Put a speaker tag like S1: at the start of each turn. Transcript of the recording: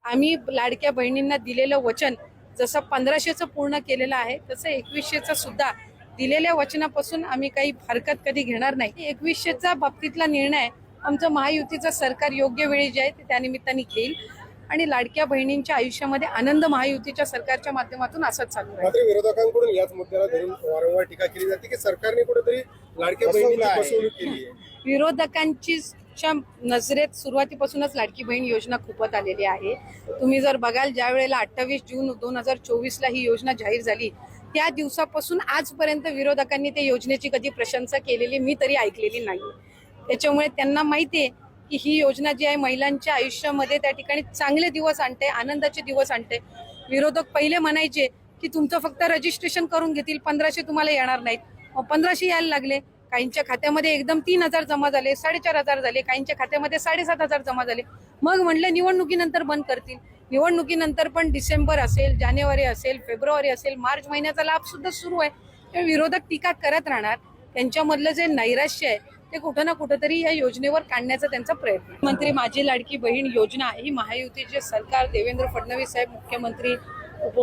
S1: आम्ही लाडक्या बहिणींना दिलेलं वचन जसं 1500चं पूर्ण केलेलं आहे तसं 2100चं सुद्धा दिलेल्या वचनापासून आम्ही काही हरकत कधी घेणार नाही। 2100चा बाबतीतला निर्णय आमचं महायुतीचं सरकार योग्य वेळी जे आहे ते त्यानिमित्ताने घेईल आणि लाडक्या बहिणींच्या आयुष्यामध्ये आनंद महायुतीच्या सरकारच्या माध्यमातून असंच चालू आहे।
S2: मात्र विरोधकांकडून याच मुद्द्याला धरून वारंवार टीका केली जाते की सरकारने कुठेतरी लाडक्या बहिणींची फसवणूक केली आहे।
S1: विरोधकांची नजरेत सुरुवातीपासूनच लाडकी बहीण योजना खूपच आलेली आहे। तुम्ही जर बघाल ज्या वेळेला 28 जून 2024 ला ही योजना जाहीर झाली त्या दिवसापासून आजपर्यंत विरोधकांनी त्या योजनेची कधी प्रशंसा केलेली मी तरी ऐकलेली नाही। त्याच्यामुळे त्यांना माहिती आहे की ही योजना जी आहे महिलांच्या आयुष्यामध्ये त्या ठिकाणी चांगले दिवस आणते, आनंदाचे दिवस आणते। विरोधक पहिले म्हणायचे की तुमचं फक्त रजिस्ट्रेशन करून घेतील, 1500 तुम्हाला येणार नाहीत, मग 1500 यायला लागले। काहींच्या खात्यामध्ये एकदम 3000 जमा झाले, 4500 झाले, काहींच्या खात्यामध्ये 7500 जमा झाले। मग म्हणले निवडणुकीनंतर बंद करतील। निवडणुकीनंतर पण डिसेंबर असेल, जानेवारी असेल, फेब्रुवारी असेल, मार्च महिन्याचा लाभ सुद्धा सुरू आहे। विरोधक टीका करत राहणार। त्यांच्यामधलं जे नैराश्य आहे ते कुठं ना कुठेतरी या योजनेवर काढण्याचा त्यांचा प्रयत्न। मंत्री माझी लाडकी बहीण योजना ही महायुतीचे सरकार, देवेंद्र फडणवीस साहेब मुख्यमंत्री